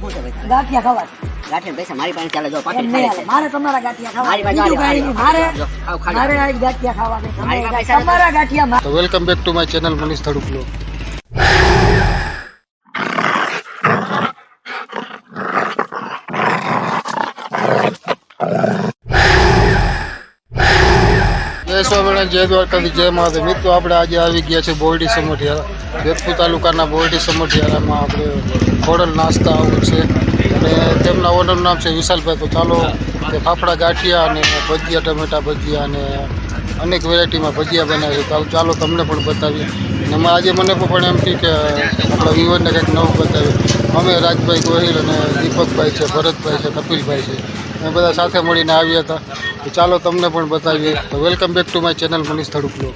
ગાંઠિયા ખાવા ગાંઠિયા પૈસા મારી પાસે ચાલે જો પાકીટ નહીં ખાલી હાલે. મારે તમારા ગાંઠિયા ખાવા મારી પાસે બીજું કાંઈ નહીં. મારે જો, ખાવ ખાલી. મારે આજ ગાંઠિયા ખાવા છે. મારી પાસે તમારા ગાંઠિયા તો welcome back to my channel Manish Thaduk blog. જય સ્વામિનારાયણ, જય દ્વારકાથી, જય મહાદેવ. મિત્રો આપણે આજે આવી ગયા છે બોરડી સમઢિયાળા, જેતપુર તાલુકાના બોરડી સમઢિયાળામાં આપણે ખોડલ નાસ્તા આવું છે અને તેમના ઓનરનું નામ છે વિશાલભાઈ. તો ચાલો તે ફાફડા ગાંઠિયા અને ભજીયા, ટમેટા ભજીયા અને અનેક વેરાયટીમાં ભજીયા બનાવે છે. ચાલો તમને પણ બતાવીએ. અને આજે મને પણ એમ કહ્યું કે આપણા વિવરને કંઈક નવું બતાવ્યું. અમે રાજભાઈ ગોહિલ અને દીપકભાઈ છે, ભરતભાઈ છે, કપિલભાઈ છે, અમે બધા સાથે મળીને આવ્યા હતા. તો ચાલો તમને પણ બતાવીએ. તો welcome back to my channel Manish Thaduk blog.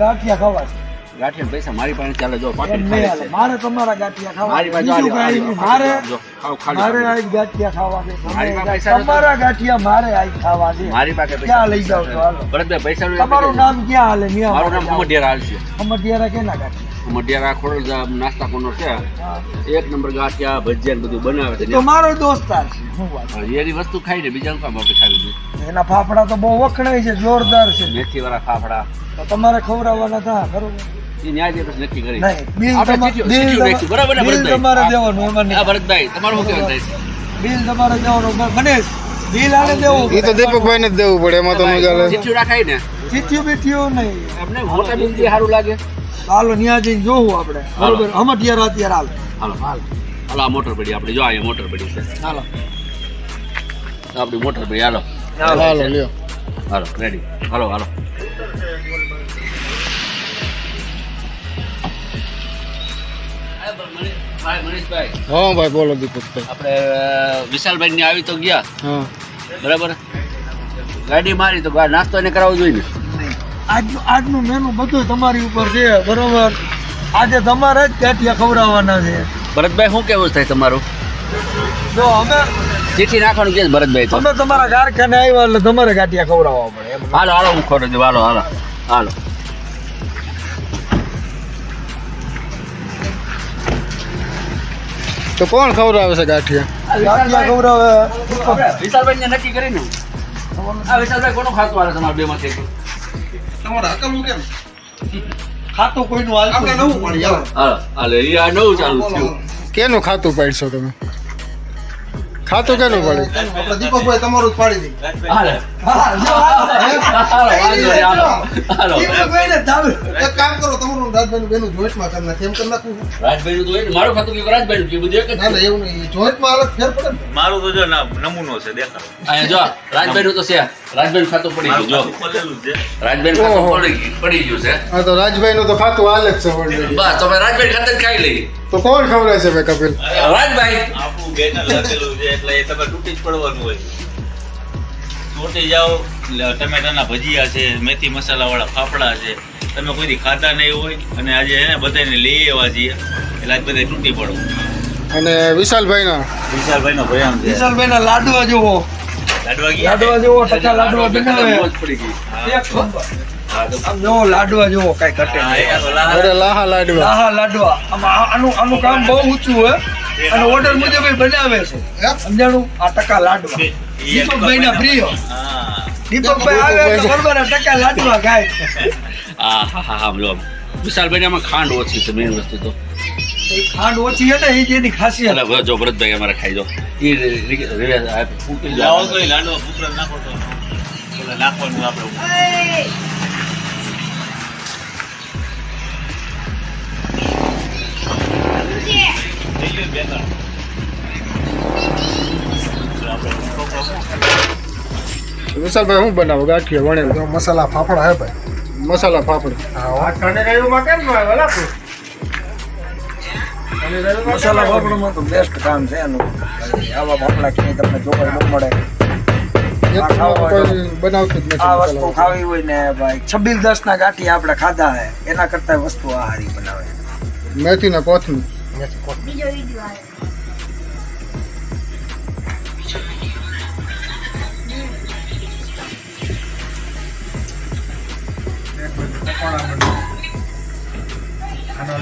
Gathiya ખાવા છે. ગાંઠિયા પૈસા મારી પાસે ચાલે જો પાકીટ નહીં ખાલી હાલે. છે. મારે તમારા ગાંઠિયા ખાવા મારી પાસે બીજું કાંઈ નહીં. મારે જો ખાવ ખાલી. મારે આજ ગાંઠિયા ખાવા છે. મારી પાસે પૈસા તમારા ગાંઠિયા મારે આજ ખાવા છે. મારી પાસે પૈસા ક્યાં લઈ જાવ છો? હાલો. ભરતભાઈ પૈસા તમારું નામ ક્યાં હાલે? મારું નામ અમઢિયારા હાલ છે. અમઢિયારા કેના ગાંઠિયા? અમઢિયારા ખોડલ નાસ્તા કોનો છે. હા. એક નંબર ગાંઠિયા ભજીયા ને બધું બનાવે છે. તો મારો દોસ્તાર છે. શું વાત? એની વસ્તુ ખાઈને બીજાનું કામ આપણે ખાવી દઈએ. એના ફાફડા તો બહુ વખણાય છે, જોરદાર છે. મેથી વાળા ફાફડા તો તમારે ખવડાવવાના થા બરોબર? એ ન્યાય જે પછી નક્કી કરી નહીં, બિલ આપણે તમારે સીટીયું નાખ્યું. બરાબર ને બિલ ભરતભાઈ? તમારે દેવાનું એમાં નહીં. હા ભરતભાઈ તમારું શું કહેવું થાય? બિલ તમારે દેવાનું. ગણેશ બિલ આને દેવું. એ તો દીપકભાઈને જ દેવું પડે, એમાં તો ન ચાલે. સીટીયું રાખાય ને ચીઠ્યું બીઠ્યું નહીં. આપણે મોટા બિલ જે સારું લાગે. હાલો ન્યા જઈને જોવું આપણે હાલો. બરોબર. અમઠિયારા અત્યારે હાલ હાલો હાલો આ મોટર પડી આપણે જો અહીંયા મોટર પડી છે. હાલો આપણી મોટર પડી હાલો હાલો લ્યો. હાલો રેડી હાલો હાલો મનીષભાઈ હા ભાઈ બોલો દીપકભાઈ. આપણે વિશાલભાઈ ને આવી તો ગયા હા બરાબર. ગાડી મારી તો નાસ્તો એને કરાવવો જોઈએ ને. આજનું મેનુ બધું તમારી ઉપર છે બરોબર. આજે તમારે જ ગાંઠિયા ખવડાવવાના છે. ભરતભાઈ શું કેવું થાય તમારું? જો અમે ચીઠી નાખવાનું કે ભરતભાઈ તો અમે તમારા કારખાને આવ્યા એટલે તમારે ગાંઠિયા ખવડાવવા પડે એમ. હાલો હાલો હું ખોટો છું હાલો હાલો હાલો તો કોણ ખવડાવે છે ગાંઠિયા? ગાંઠિયા ખવડાવે વિશાલભાઈ ને નક્કી કરીને આ વિશાલભાઈ કોનું ખાતું આવે તમારા બે માંથી? ખાતું કોઈનું હાલતું નથી. હાલો હાલો એ આ નવું ચાલુ થયું. કેનું ખાતું પાડશો તમે? ખાતું કેનું પડે? દીપકભાઈ તમારું જ પાડી દે. હાલો હા, જો હાલો વાંધો નહીં, હાલો હાલો દીપકભાઈને ચાલુ. એક કામ કરો, તમારું રાજભાઈનું બેનું જોઈન્ટમાં કરી નાખે. એમ કરી નાખું. રાજભાઈ નું તો હોય ને, મારું ખાતું કે રાજભાઈ નું બધું એક જ ના ના એવું નહીં, જોઈન્ટમાં હાલત ફેર પડે ને. મારું તો જો નમૂનો છે દેખાડો. અહીંયા જો રાજભાઈ નું તો છે. રાજભાઈ નું ખાતું પડી ગયું જો ખોલેલું છે. રાજભાઈ નું ખાતું પડી ગયું છે. હા તો રાજભાઈનું તો ખાતું હાલે જ છે already. બસ તમે રાજભાઈ ખાતે જ ખાઈ લઈ. તો કોણ ખવડાવે છે ભાઈ કપિલ? રાજભાઈ આપણું બેનર લખેલું છે એટલે એ તમે તૂટી જ પડવાનું હોય. તૂટી જાઓ એટલે ટમેટાના ભજીયા છે, મેથી મસાલા વાળા ફાફડા છે. તમે કોઈ દી ખાતા નહીં હોય અને આજે એને બધાને લઈ આવ્યા છીએ એટલે આજ બધા તૂટી પડો. અને વિશાલભાઈના વિશાલભાઈ નો ભયાન છે. વિશાલભાઈના લાડવા જુઓ. લાડવા ગયા લાડવા જુઓ, ટકા લાડવા બનાવે. મોજ પડી ગઈ. એક નંબર. આમ જુઓ લાડવા જુઓ, કઈ ઘટે હા, નહીં. એ તો લાડવા. અરે લાહા લાડવા. લાહા લાડવા. આનું કામ બહુ ઊંચું હોય અને ઓર્ડર મુજબ એ બનાવે છે. સમજાણું? આ ટકા લાડવા દીપકભાઈના પ્રિય. હા. દીપકભાઈ આવે એટલે બરોબર આ ટકા લાડવા ખાય. હા હા હા હા લો વિશાલભાઈ આમાં ખાંડ ઓછી છે મેઇન વસ્તુ તો. એ ખાંડ ઓછી છે ને એ જેની ખાસિયત. એટલે જો ભરતભાઈ અમારે ખાઈ દો એ ફૂટી લાવો જાય. તો એ લાડવા કુકર નાખો તો ઓલા નાખવાનું આપણે. વિશાલભાઈ શું બનાવો? ગાંઠિયા વણેલા જો મસાલા ફાફડા હે ભાઈ. મસાલા ફાફડા. મસાલા પાપડમાં તો બેસ્ટ કામ છે એનું. આવા પાપડા ક્યાંય તમને જોવા ન મળે. જેતપુરમાં તો કોઈ બનાવતું જ આ નથી વસ્તુ ખાવી હોય ને ભાઈ 26-10 ના ગાંઠિયા આપણે ખાધા હે એના કરતા વસ્તુ આ હારી બનાવે. મેથીના કોથમી.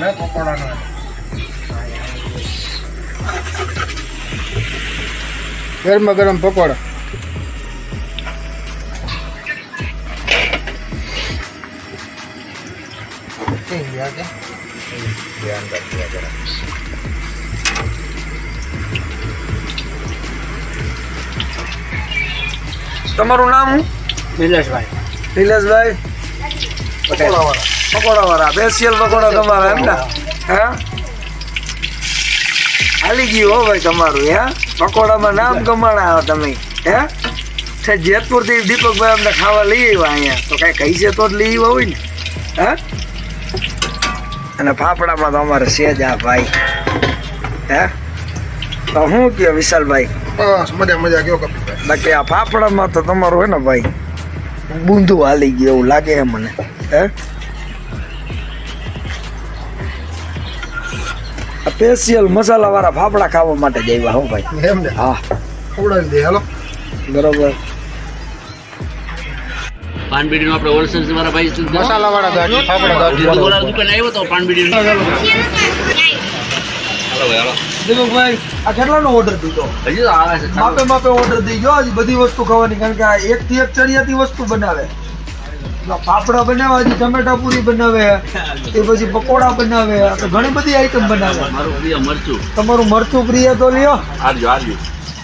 લે પકોડાનો ગરમા ગરમ પકોડા. તમારું નામ શું? નિલેશભાઈ નિલેશભાઈ પકોડા વાળા સ્પેશિયલ પકોડા તમારા એમ ને? હે હાલી ગયું હો ભાઈ તમારું. હે પકોડામાં નામ કમાણા તમે. હે છે જેતપુર થી દીપકભાઈ અમને ખાવા લઈ આવ્યા અહીંયા, તો કઈ કહી છે તો જ લઈ આવ્યા હોય ને. હે અને ફાફડામાં તો અમારે સેજા ભાઈ. હે તો શું કે વિશાલભાઈ? બસ મજા મજા કયો કપિલભાઈ. બાકી આ ફાફડામાં તો તમારું હે ને ભાઈ બૂંદું હાલી ગયું એવું લાગે છે મને. હે સ્પેશિયલ મસાલા વાળા ફાફડા ખાવા માટે જ આવ્યા હો ભાઈ. એમ ને હા ખવડાવી દે હાલો. બરોબર. પાનબીડી નો આપણે હોલસેલ વાળા ભાઈ મસાલા વાળા ગાંઠ ફાફડા ગાંઠ દુકાન આવ્યો તો પાનબીડી દીપકભાઈ આ કેટલાનો ઓર્ડર દીધો? હજી તો આવે છે માપે માપે ઓર્ડર થઈ ગયો. હજી બધી વસ્તુ ખાવાની, કારણ કે આ એક થી એક ચડિયાતી વસ્તુ બનાવે. ફાફડા બનાવે, હજી ટમેટા પૂરી બનાવે, એ પછી પકોડા બનાવે, આ તો ઘણી બધી આઈટમ બનાવે. મારું પ્રિય મરચું તમારું મરચું પ્રિય તો લ્યો. આરજો આરજો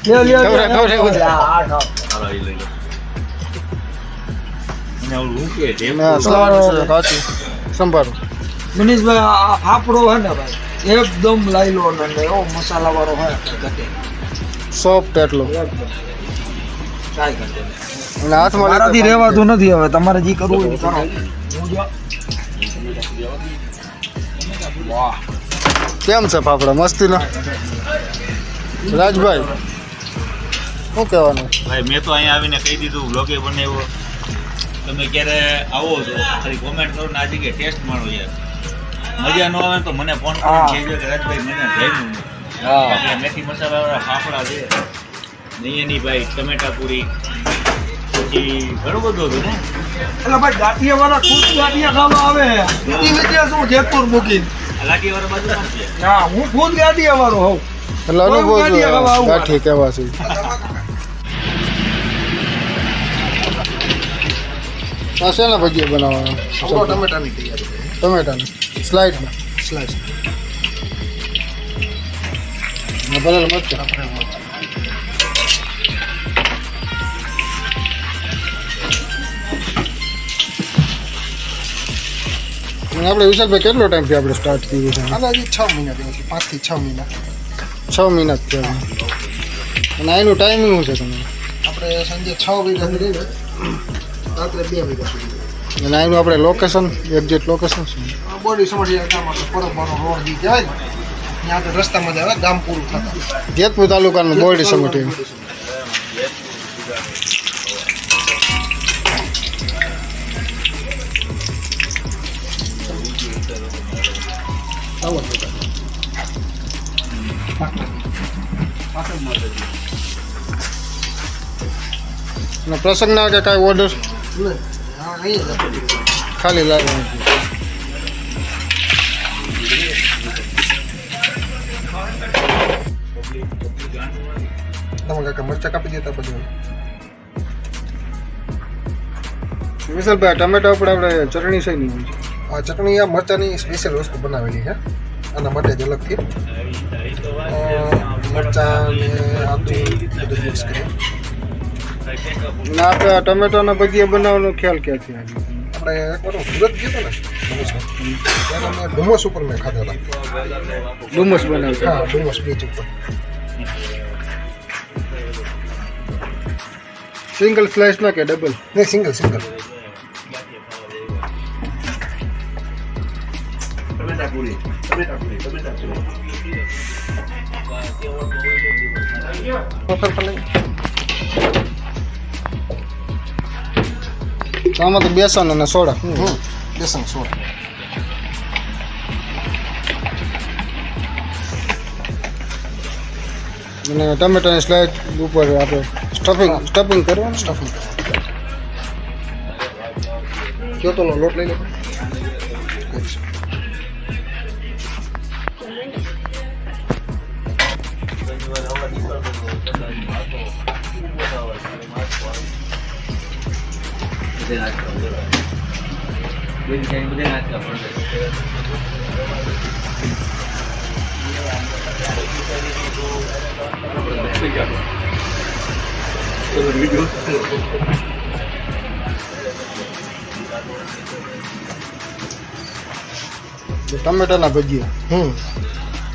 લ્યો લ્યો ખવડાવ. હા, ખાઓ. હાલો એ લઈ લો અને ઓલું હું કે ઢેમ કાચું સંભારો. મનીષભાઈ આ ફાફડો હે ને ભાઈ એકદમ લાયલો ને એવો મસાલા વાળો હોય ઘટે સોફ્ટ એટલો એકદમ કાંઈ ઘટે નહીં. અને હાથમાં મારાથી રહેવાતું નથી. હવે તમારે જે કરવું હોય એ કરો. વાહ કેમ છે ફાફડા? મસ્તી ના રાજભાઈ શું કહેવાનું? ભાઈ મેં તો અહીંયા આવીને કહી દીધું, બ્લોગે બનાવ્યો. તમે ક્યારે આવો છો ખાલી કોમેન્ટ કરો ને આ જગ્યાએ ટેસ્ટ માણો યાર. મજા ન આવે તો મને ફોન હા. કરીને કહેજો કે રાજભાઈ મને જઈનું હા મેથી મસાલાવાળા ફાફડા છે, નૈયાની ભાઈ ટમેટા પૂરી, પછી ઘણું બધું હતું ને. એટલે ભાઈ ગાંઠિયા વાળા ખુદ ગાંઠિયા ખાવા આવે. બીજી વિદ્યા શું જેતપુર મૂકીને? આ લાઠીવાળા બાજુમાં જ છે. હા હું ખુદ ગાંઠિયા વાળો હોઉં. એટલે અનુભવ ગાંઠિયા ખાવા આવું. ગાંઠી કેવા છે. આ શેના ભજીયા બનાવવાના? ટમેટાની તૈયારી ટમેટાના સ્લાઇડમાં સ્લાઇસ ભરેલ મરચાં. અને આપણે વિશાલભાઈ કેટલો ટાઈમ થી આપણે સ્ટાર્ટ કર્યું છે? આના હજી 6 મહિના થયા છે, 5 થી 6 મહિના. 6 મહિના જ થયા છે. અને એનું ટાઈમિંગ શું છે તમારે? આપણે સાંજે 6 વાગ્યાથી લઈને રાત્રે 2 વાગ્યા સુધી. અને એનું આપણે લોકેશન એક્ઝેક્ટ લોકેશન શું? બોડી સમઢિયા ગામ આપણે પરબનો રોડ જે કહેવાય ને ત્યાં આગળ રસ્તામાં જ આવે, ગામ પૂરું થતા જેતપુર તાલુકાનું બોરડી સમિતિ. અને પ્રસંગના કે કાંઈ ઓર્ડર હા અહીંયા જ ખાલી લાવવાનું? તમે કાકા મરચા કાપી દેતા બધું. વિશાલભાઈ ટમેટા ઉપર આપણે ચટણી છે નહીં? આ ચટણી આ મરચાની સ્પેશિયલ વસ્તુ બનાવેલી છે આના માટે જ અલગથી. મરચાં ને આદુ બધું મિક્સ કરી અને આપણે આ ટમેટાના ભજીયા બનાવવાનો ખ્યાલ ક્યાંથી આવ્યો? આપણે એકવાર હું સુરત ગયો હતો ને ડુમસમાં, ત્યારે અમે ડુમસ ઉપર મેં ખાધા હતા. ડુમસ બનાવતા. હા ડુમસ બીચ ઉપર. સિંગલ સ્લાઇસમાં કે ડબલ? નહીં સિંગલ સિંગલ. તો આમાં તો બેસન અને સોડા. બેસન સોડા. અને ટમેટાની સ્લાઇસ ઉપર આપણે સ્ટફિંગ કરવાનું. સ્ટફિંગ કયો તો લોટ લઈ લો. ટમેટાના ભજીયા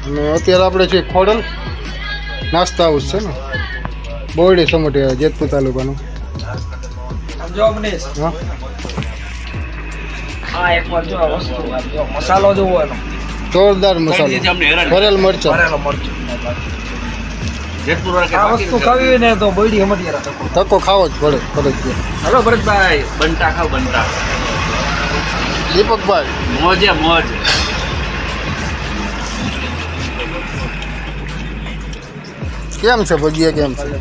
અને અત્યારે આપણે છે ખોડલ નાસ્તા હાઉસ છે ને બોરડી સમઢિયાળા જેતપુર તાલુકાનું. જો મનીષ હા આ એક વાર જો આ વસ્તુ જો મસાલો જોવો એનો જોરદાર મસાલો, ભરેલ મરચાં. ભરેલો મરચું. જેતપુર વાળા આ વસ્તુ ખાવી હોય ને તો બોયડી સમઢિયાળા તકો. તકો ખાવો જ પડે ફરજિયાત. હલો ભરતભાઈ, બનતા ખાવ બનતા. દીપકભાઈ મોજે મોજ. કેમ છે ભજીયા, કેમ છે?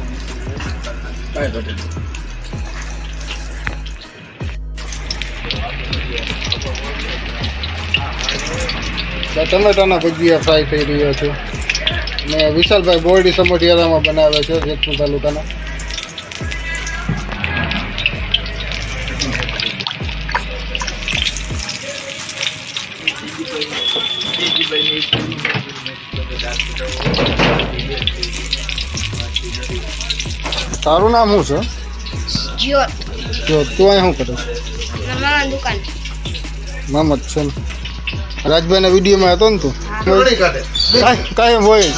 ટમેટાના ભજીયા ફ્રાય થઈ રહ્યા છે અને વિશાલભાઈ બોરડી સમઢિયાળામાં બનાવે છે જેતપુર તાલુકાના. તારું નામ શું છે? જ્યોત જો તું અહીં શું કરે? મામા દુકાન. મહમદ છે ને રાજભાઈના વિડીયોમાં હતો ને તું? થોડી કાઢે કાંઈ હોય જ.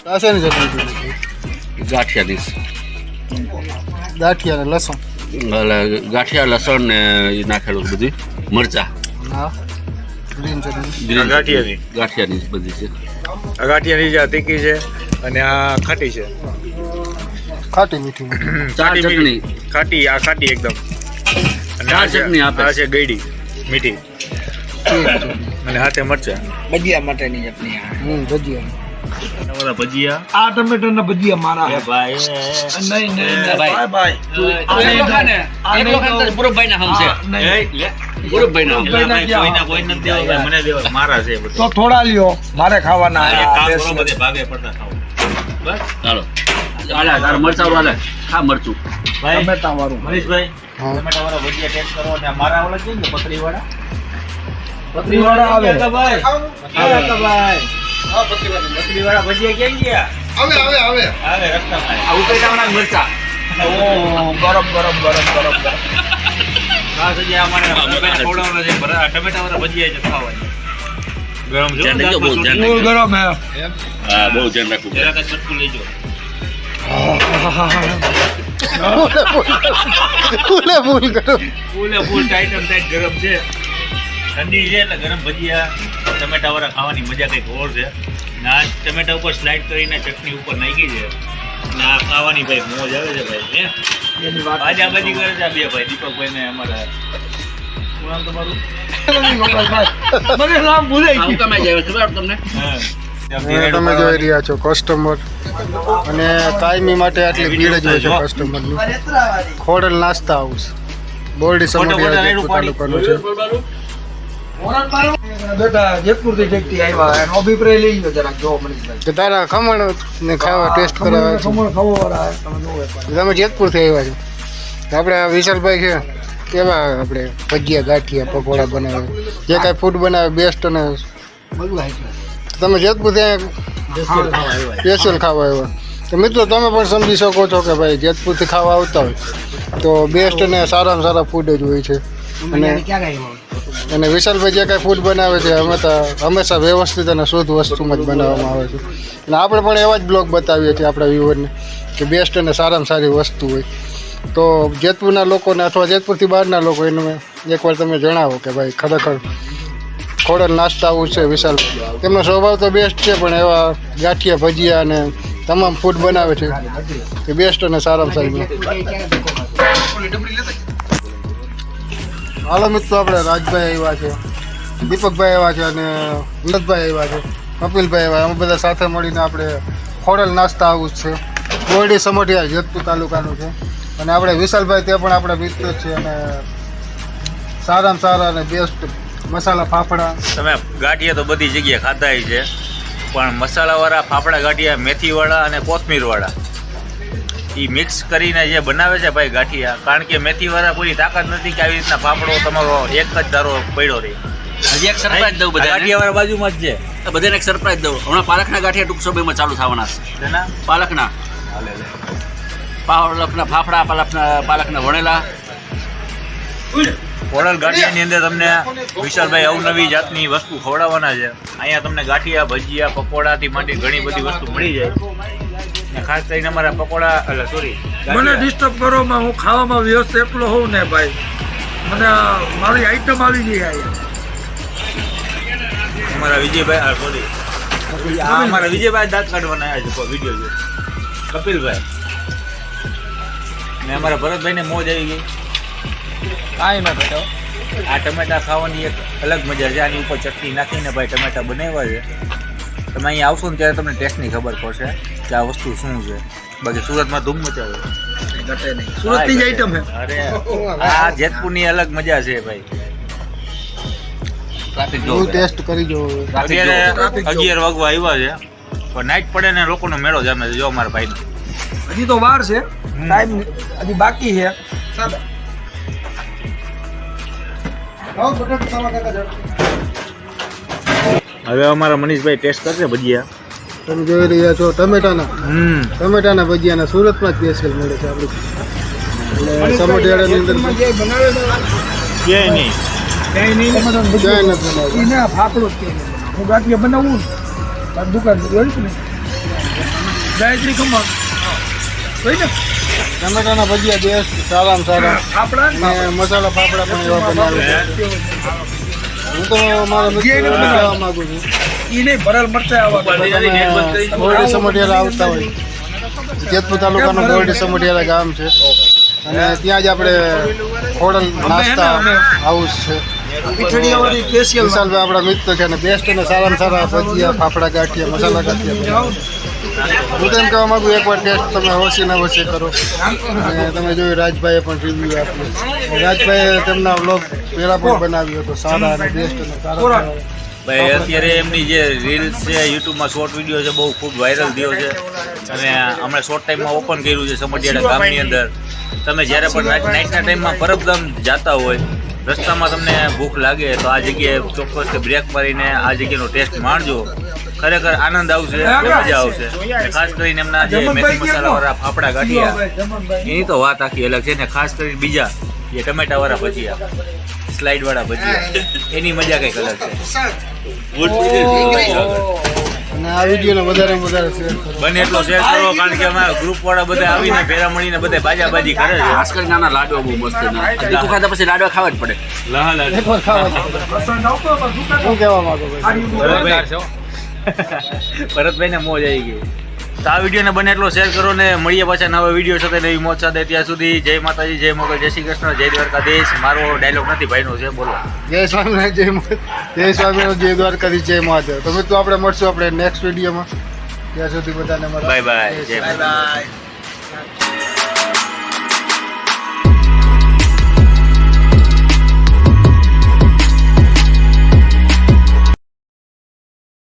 આ શેની ચટણી છે? ગાંઠિયાની ગાંઠિયા ને લસણ. ગાંઠિયા લસણ ને એ નાખેલું બધું મરચા હા ગ્રીન ચટણી. ગાંઠિયાની બધી છે. આ ગાંઠિયાની જે તીખી છે અને આ ખાટી છે. ખાટી મીઠી. ચાર ચટણી. ખાટી, આ ખાટી એકદમ. અને ચાર આ છે- ચટણી આપે આ છે ગઈડી મીઠી અને હાથે મરચા. ભજીયા માટેની ચટણી આ. ભજીયા. ભજીયા આ ટમેટાના ભજીયા મારા એ ભાઈ નહીં નહીં ભાઈ. ભાઈ એકલો ખાને પૂરબભાઈ ના હમ છે. પૂરબભાઈ ના હમ. કોઈ નથી દેવા ભાઈ, મને દેવા મારા છે બધું. તો થોડા લ્યો મારે ખાવાના એક કામ આ કરો, દેશી. બધે ભાગે પડતા ખાઓ. બસ ચાલો હાલે તાર મરચા વાલે ખા મરચું. ભાઈ ટમેટા વાળું મનીષભાઈ હા. ટમેટા વાળા ભજીયા ટેસ્ટ કરો અને આ મારા વાળા કેમ છે પતરી વાળા પતરીવાળા આવે. ભાઈ ભાઈ હા પતરીવાળા. પતરી વાળા ભજીયા કેમ ગયા આવે આવે આવે આવે રસ્તામાં આ ઉપેટાવાળા મરચા. ઓહ, ગરમ ગરમ ગરમ ગરમ ગરમ. ખાસ હજી આ મને મોબાઈલ ખવડાવવાનો છે આ ટમેટા વાળા ભજીયા છે ખાવાના ગરમ જો ધ્યાન રાખજો, બહુ ધ્યાન ફૂલ ગરમ હે. હા બહુ ધ્યાન રાખવું પડે. જરાક જ ચટકું લેજો ફૂલે ફૂલ કરો. ફૂલે ફૂલ ટાઈટ એન્ડ ટાઈટ ગરમ છે ઠંડી છે એટલે ગરમ ભજીયા ટમેટા વાળા ખાવાની મજા કંઈક ઓર છે ને આ ટમેટા ઉપર સ્લાઇડ કરીને ચટણી ઉપર નાખી છે ને આ ખાવાની ભાઈ મોજ આવે છે ભાઈ હે એની વાત બાજાબાજી કરે છે આ બે ભાઈ દીપકભાઈ ને અમારા શું નામ તમારું નહીં, ગોપાલભાઈ. મને નામ ભૂલાઈ આ ગયું. ઉકામાં જાય ખબર તમને? હા અને તમે જોઈ રહ્યા છો કસ્ટમર અને કાયમી માટે આટલી ભીડ જ હોય છે કસ્ટમરની. ખોડલ નાસ્તા હાઉસ બોરડી સમઢિયાળા જેતપુર તાલુકાનું છે. બેટા જેતપુરથી ટેક્સી આવ્યા એનો અભિપ્રાય લઈ લો જરાક જો મનીષભાઈ. કે તારા ખમણ ને ખાવા ટેસ્ટ કરાવે છે. ખમણ ખાવાવાળા તમે જોવો એકવાર. તમે જેતપુરથી આવ્યા છો તો આપણે આ વિશાલભાઈ છે કેવા આપણે ભજીયા ગાંઠિયા પકોડા બનાવે જે કાંઈ ફૂડ બનાવે બેસ્ટ અને બધું હાઈ ક્લાસ. તમે જેતપુરથી સ્પેશિયલ ખાવા આવ્યા તો મિત્રો તમે પણ સમજી શકો છો કે ભાઈ જેતપુરથી ખાવા આવતા હોય તો બેસ્ટ અને સારામાં સારા ફૂડ જ હોય છે. અને ક્યાં ગાય અને વિશાલભાઈ જે કાંઈ ફૂડ બનાવે છે અમે તો હંમેશા વ્યવસ્થિત અને શુદ્ધ વસ્તુમાં જ બનાવવામાં આવે છે અને આપણે પણ એવા જ બ્લોગ બતાવીએ છીએ આપણા વ્યુઅરને કે બેસ્ટ અને સારામાં સારી વસ્તુ હોય. તો જેતપુરના લોકોને અથવા જેતપુરથી બહારના લોકો એને એકવાર તમે જણાવો કે ભાઈ ખરેખર ખોડલ નાસ્તા આવું છે વિશાલભાઈ. તેમનો સ્વભાવ તો બેસ્ટ છે પણ એવા ગાંઠિયા ભજીયા અને તમામ ફૂડ બનાવે છે કે બેસ્ટ અને સારામાં સારી. હાલો મિત્રો આપણે રાજભાઈ આવ્યા છે, દીપકભાઈ આવ્યા છે અને અમૃતભાઈ આવ્યા છે, કપિલભાઈ આવ્યા. અમે બધા સાથે મળીને આપણે ખોડલ નાસ્તા હાઉસ છે બોરડી સમઢિયા જેતપુર તાલુકાનું છે અને આપણે વિશાલભાઈ તે પણ આપણા મિત્ર છે અને સારામાં સારા અને બેસ્ટ મસાલા ફાફડા. તમે ગાંઠિયા તો બધી જગ્યાએ ખાધા છે, પણ મસાલાવાળા ફાફડા ગાંઠિયા મેથીવાળા અને કોથમીરવાળા એ મિક્સ કરીને જે બનાવે છે ભાઈ ગાંઠિયા, કારણ કે મેથીવાળા કોઈ તાકાત નથી કે આવી રીતના ફાફડો તમારો એક જ ધારો પડ્યો રહે. હજી એક સરપ્રાઈઝ દઉં બધા ગાંઠિયાવાળા બાજુમાં જ છે. બધાને એક સરપ્રાઈઝ દઉં. હમણાં પાલકના ગાંઠિયા ટૂંક સમયમાં ચાલુ થવાના છે. તેના પાલકના ફાફડા, પાલકના વણેલા. ખોડલ ગાંઠિયાની અંદર તમને વિશાલભાઈ અવનવી જાતની વસ્તુ ખવડાવવાના છે. અહીંયા તમને ગાંઠિયા, ભજીયા, પકોડાથી માંડી ઘણી બધી વસ્તુ મળી જાય. ને ખાસ કરીને અમારા પકોડા એટલે સોરી મને ડિસ્ટર્બ કરોમાં હું ખાવામાં વ્યસ્ત એકલો હોઉં ને ભાઈ, મને મારી આઈટમ આવી ગઈ અહીંયા. અમારા વિજયભાઈ સોરી અમારા વિજયભાઈ દાંત કાઢવાના આવ્યા છે વિડીયો છે કપિલભાઈ ને અમારા ભરતભાઈને મોજ આવી ગઈ. કાંઈ ના બેઠો. આ ટમેટા ખાવાની એક અલગ મજા છે. આની ઉપર ચટણી નાખીને ભાઈ ટમેટા બનાવ્યા છે. તમે અહીંયા આવશો ને ત્યારે તમને ટેસ્ટની ખબર પડશે કે આ વસ્તુ શું છે. બાકી સુરતમાં ધૂમ મચાવે. સુરતની જ આઈટમ છે. અરે આ જેતપુરની અલગ મજા છે ભાઈ. ટ્રાફિક હું ટેસ્ટ કરી જો. અત્યારે 11 વાગવા આવ્યા છે, પણ નાઇટ પડે ને લોકોનો મેળો જામે છે. જો અમારા ભાઈ હજી તો વાર છે, ટાઈમ હજી બાકી છે. હવે અમારા મનીષભાઈ ટેસ્ટ કરશે ભજીયા. તમે જોઈ રહ્યા છો ટમેટાના ભજીયાના સુરતમાં જ સ્પેશિયલ મળે છે આપણી. એટલે સમઢિયાળાની અંદર ક્યાંય નહીં. ક્યાંય નથી બનાવતા. એને ફાફડો જ કે હું ગાંઠિયા બનાવું ને દુકાન જોઈશ ને ગાયત્રી ખમણ જોઈ ને ટમેટાના ભજીયા બેસ્ટ, સારામાં સારા. ફાફડા ને અને મસાલા ફાફડા પણ એવા બનાવે છે. હું તો મારા મિત્રોને કહેવા માંગુ છું ઈ નહીં ભરેલ મરચાં આવા બોરડી સમઢિયાળા આવતા હોય. જેતપુર તાલુકાનું બોરડી સમઢિયાળા ગામ છે અને ત્યાં જ આપણે ખોડલ નાસ્તા હાઉસ છે. પીઠડીયાવાળી સ્પેશિયલ વિશાલભાઈ આપણા મિત્ર છે અને બેસ્ટ અને સારામાં સારા ભજીયા, ફાફડા, ગાંઠિયા, મસાલા ગાંઠિયા. હું તો એમ કહેવા માંગુ એકવાર ટેસ્ટ તમે અવશ્ય ને અવશ્ય કરો. અને તમે જોયું રાજભાઈએ પણ રિવ્યૂ આપ્યું. રાજભાઈએ તેમના વ્લોગ પહેલાં પણ બનાવ્યો હતો, સારા અને બેસ્ટ અને સારા. ભાઈ અત્યારે એમની જે રીલ્સ છે યુટ્યુબમાં શોર્ટ વિડીયો છે બહુ ખૂબ વાયરલ થયો છે અને હમણાં શોર્ટ ટાઈમમાં ઓપન કર્યું છે સમઢિયાળા ગામની અંદર. તમે જ્યારે પણ નાઇટના ટાઈમમાં પરબધામ જતા હોય, રસ્તામાં તમને ભૂખ લાગે તો આ જગ્યાએ ચોક્કસ બ્રેક મારીને આ જગ્યાનો ટેસ્ટ માણજો. ખરેખર આનંદ આવશે, મજા આવશે. અને ખાસ કરીને એમના જે મેથી મસાલાવાળા ફાફડા ગાંઠિયા એની તો વાત આખી અલગ છે. ને ખાસ કરીને બીજા જે ટમેટાવાળા ભજીયા, સ્લાઇડવાળા ભજીયા, એની મજા કંઈક અલગ છે. અને આ વિડીયોને વધારે વધારે શેર કરો. બને એટલો શેર કરો, કારણ કે અમારા ગ્રુપ વાળા બધા આવીને ભેરા મળીને બધા બાજાબાજી કરે છે. ખાસ કરીને નાના લાડવા બહુ મસ્ત છે. તીખું ખાધા પછી લાડવા ખાવા જ પડે. એકવાર ખાવા દો. શું કહેવા માંગો ભાઈ? ભરતભાઈને મોજ આવી ગઈ. તો આ વિડીયોને બને એટલો શેર કરો ને મળીએ પાછા નવા વિડીયો સાથે નવી મોજ સાથે. ત્યાં સુધી જય માતાજી, જય મોગલ, જય શ્રી કૃષ્ણ, જય દ્વારકાધીશ. મારો ડાયલોગ નથી ભાઈનો છે, બોલો. જય સ્વામિનારાયણ, જય સ્વામિનારાયણ, જય દ્વારકાધીશ, જય મહાદેવ. તો મિત્રો આપણે મળશું આપણે નેક્સ્ટ વિડીયોમાં. ત્યાં સુધી બધાને બાય બાય, જય માતાજી.